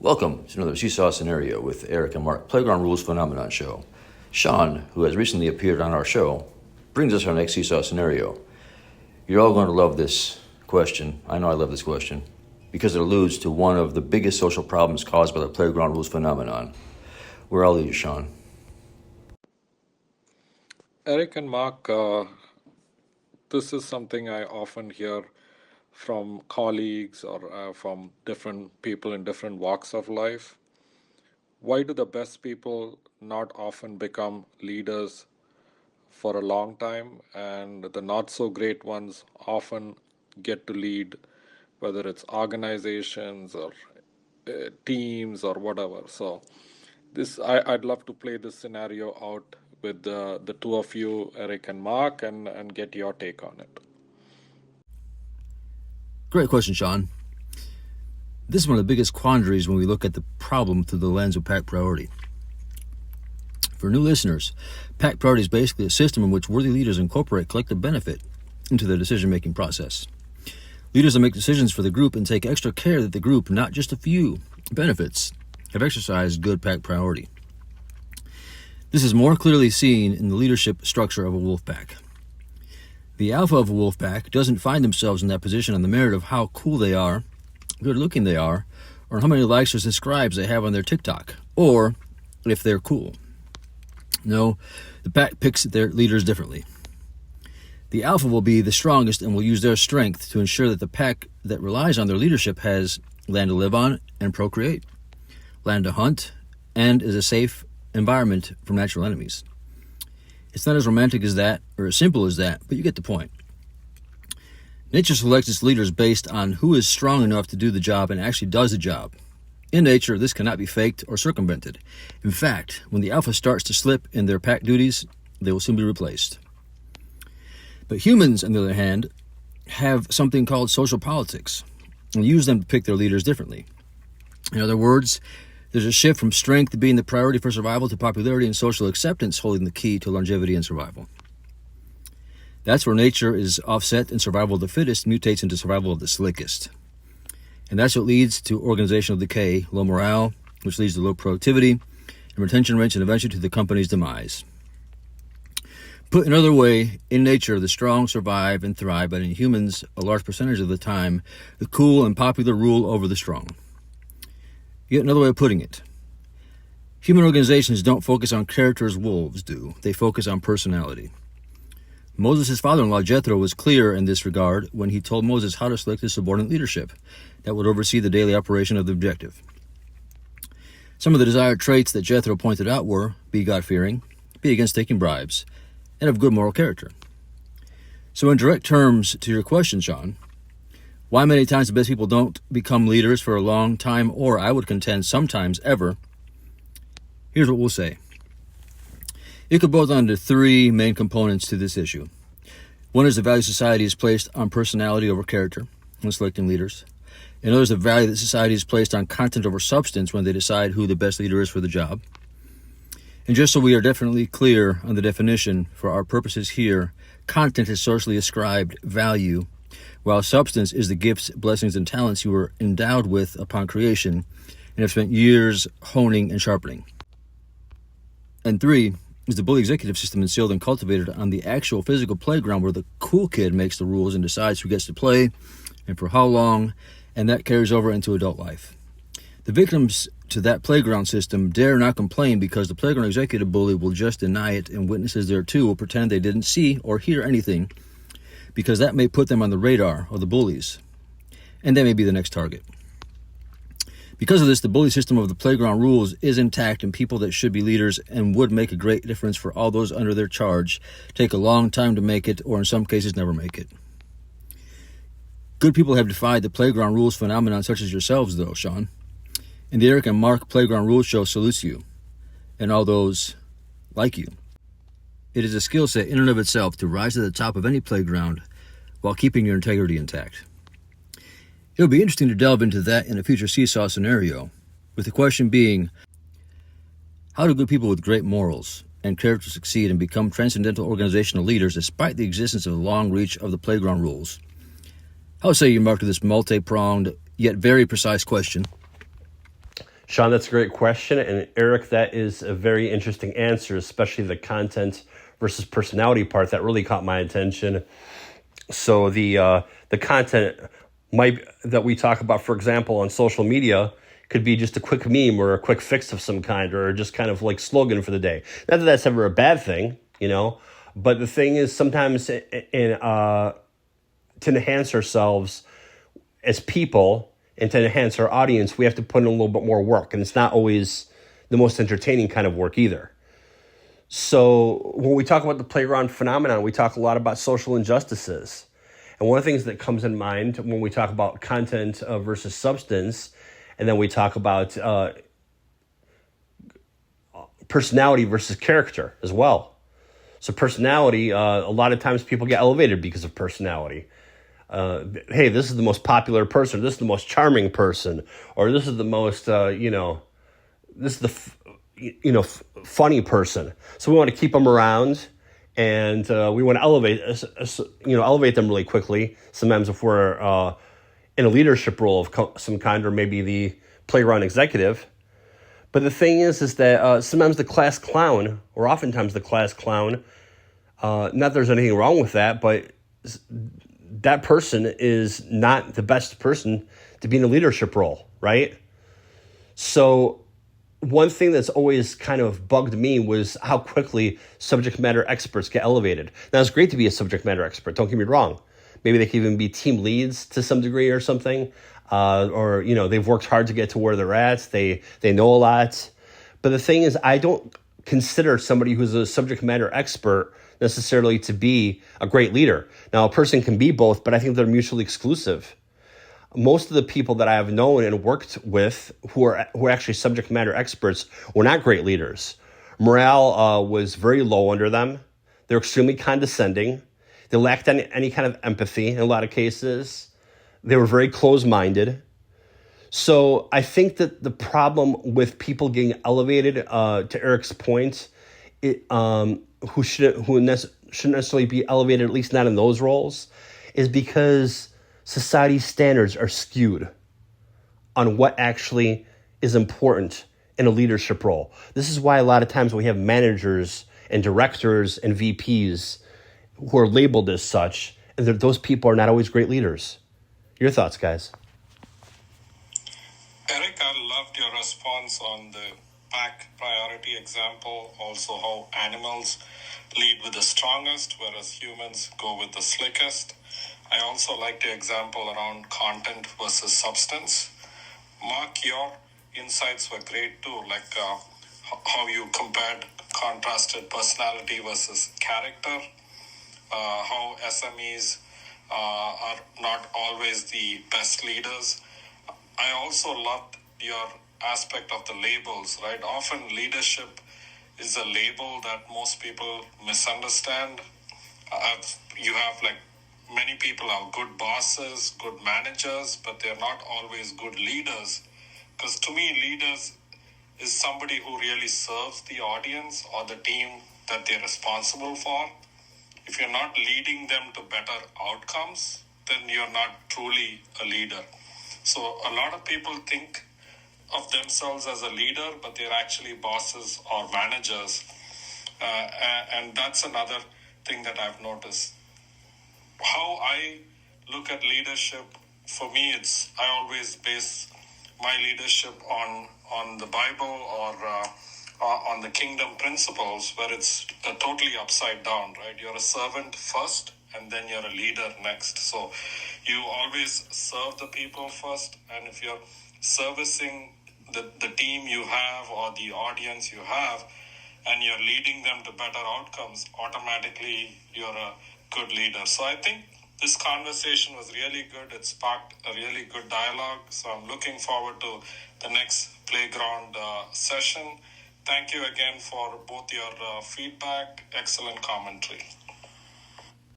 Welcome to another Seesaw Scenario with Eric and Mark Playground Rules Phenomenon Show. Sean, who has recently appeared on our show, brings us our next Seesaw Scenario. You're all going to love this question. I know I love this question because it alludes to one of the biggest social problems caused by the Playground Rules Phenomenon. Where I'll lead you, Sean. Eric and Mark, this is something I often hear from colleagues or from different people in different walks of life. Why do the best people not often become leaders for a long time, and the not so great ones often get to lead, whether it's organizations or teams or whatever? So I'd love to play this scenario out with the two of you, Eric and Mark, and get your take on it. Great question, Sean. This is one of the biggest quandaries when we look at the problem through the lens of PAC priority. For new listeners, PAC priority is basically a system in which worthy leaders incorporate collective benefit into their decision-making process. Leaders that make decisions for the group and take extra care that the group, not just a few, benefits, have exercised good PAC priority. This is more clearly seen in the leadership structure of a wolf pack. The alpha of a wolf pack doesn't find themselves in that position on the merit of how cool they are, good looking they are, or how many likes or subscribes they have on their TikTok, or if they're cool. No, the pack picks their leaders differently. The alpha will be the strongest and will use their strength to ensure that the pack that relies on their leadership has land to live on and procreate, land to hunt, and is a safe environment from natural enemies. It's not as romantic as that, or as simple as that, but you get the point. Nature selects its leaders based on who is strong enough to do the job and actually does the job. In nature, this cannot be faked or circumvented. In fact, when the alpha starts to slip in their pack duties, they will soon be replaced. But humans, on the other hand, have something called social politics and use them to pick their leaders differently. In other words, there's a shift from strength being the priority for survival to popularity and social acceptance holding the key to longevity and survival. That's where nature is offset and survival of the fittest mutates into survival of the slickest. And that's what leads to organizational decay, low morale, which leads to low productivity, and retention rates, and eventually to the company's demise. Put another way, in nature, the strong survive and thrive, but in humans, a large percentage of the time, the cool and popular rule over the strong. Yet another way of putting it. Human organizations don't focus on character as wolves do. They focus on personality. Moses' father-in-law Jethro was clear in this regard when he told Moses how to select his subordinate leadership that would oversee the daily operation of the objective. Some of the desired traits that Jethro pointed out were be God-fearing, be against taking bribes, and of good moral character. So in direct terms to your question, Sean, why many times the best people don't become leaders for a long time, or I would contend sometimes ever, here's what we'll say. It could boil down to three main components to this issue. One is the value society is placed on personality over character when selecting leaders. Another is the value that society is placed on content over substance when they decide who the best leader is for the job. And just so we are definitely clear on the definition for our purposes here, content is socially ascribed value, while substance is the gifts, blessings, and talents you were endowed with upon creation and have spent years honing and sharpening. And three is the bully executive system instilled and cultivated on the actual physical playground where the cool kid makes the rules and decides who gets to play and for how long, and that carries over into adult life. The victims to that playground system dare not complain because the playground executive bully will just deny it, and witnesses thereto will pretend they didn't see or hear anything because that may put them on the radar of the bullies, and they may be the next target. Because of this, the bully system of the playground rules is intact, and people that should be leaders and would make a great difference for all those under their charge take a long time to make it, or in some cases never make it. Good people have defied the playground rules phenomenon, such as yourselves, though, Sean. And the Eric and Mark Playground Rules Show salutes you, and all those like you. It is a skill set in and of itself to rise to the top of any playground while keeping your integrity intact. It'll be interesting to delve into that in a future seesaw scenario, with the question being, how do good people with great morals and character succeed and become transcendental organizational leaders despite the existence of the long reach of the playground rules? How say you, Mark, to this multi-pronged yet very precise question? Sean, that's a great question. And Eric, that is a very interesting answer, especially the content versus personality part that really caught my attention. So the content that we talk about, for example, on social media could be just a quick meme or a quick fix of some kind, or just kind of like slogan for the day. Not that that's ever a bad thing, but the thing is sometimes to enhance ourselves as people and to enhance our audience, we have to put in a little bit more work. And it's not always the most entertaining kind of work either. So when we talk about the playground phenomenon, we talk a lot about social injustices. And one of the things that comes in mind when we talk about content versus substance, and then we talk about personality versus character as well. So personality, a lot of times people get elevated because of personality. Hey, this is the most popular person, this is the most charming person, or this is the most, this is the funny person. So we want to keep them around, and we want to elevate them really quickly. Sometimes if we're in a leadership role of some kind, or maybe the playground executive. But the thing is that sometimes the class clown, or oftentimes the class clown, not that there's anything wrong with that, but that person is not the best person to be in a leadership role, right? So one thing that's always kind of bugged me was how quickly subject matter experts get elevated. Now, it's great to be a subject matter expert, don't get me wrong. Maybe they can even be team leads to some degree or something, or they've worked hard to get to where they're at. They know a lot. But the thing is, I don't consider somebody who's a subject matter expert necessarily to be a great leader. Now, a person can be both, but I think they're mutually exclusive. Most of the people that I have known and worked with who are actually subject matter experts were not great leaders. Morale was very low under them. They're extremely condescending. They lacked any kind of empathy in a lot of cases. They were very closed-minded. So I think that the problem with people getting elevated, to Eric's point, who shouldn't necessarily be elevated, at least not in those roles, is because society's standards are skewed on what actually is important in a leadership role. This is why a lot of times we have managers and directors and VPs who are labeled as such, and those people are not always great leaders. Your thoughts, guys? Eric, I loved your response on the pack priority example, also how animals lead with the strongest, whereas humans go with the slickest. I also like the example around content versus substance. Mark, your insights were great too, like how you contrasted personality versus character, how SMEs are not always the best leaders. I also loved your aspect of the labels, right? Often leadership is a label that most people misunderstand. You have many people are good bosses, good managers, but they're not always good leaders. Because to me, leaders is somebody who really serves the audience or the team that they're responsible for. If you're not leading them to better outcomes, then you're not truly a leader. So a lot of people think of themselves as a leader, but they're actually bosses or managers. And that's another thing that I've noticed. How I look at leadership, for me, I always base my leadership on the Bible or on the kingdom principles, where it's totally upside down, right? You're a servant first, and then you're a leader next. So you always serve the people first, and if you're servicing the team you have or the audience you have, and you're leading them to better outcomes, automatically you're a good leader. So I think this conversation was really good. It sparked a really good dialogue. So I'm looking forward to the next playground session. Thank you again for both your feedback, excellent commentary.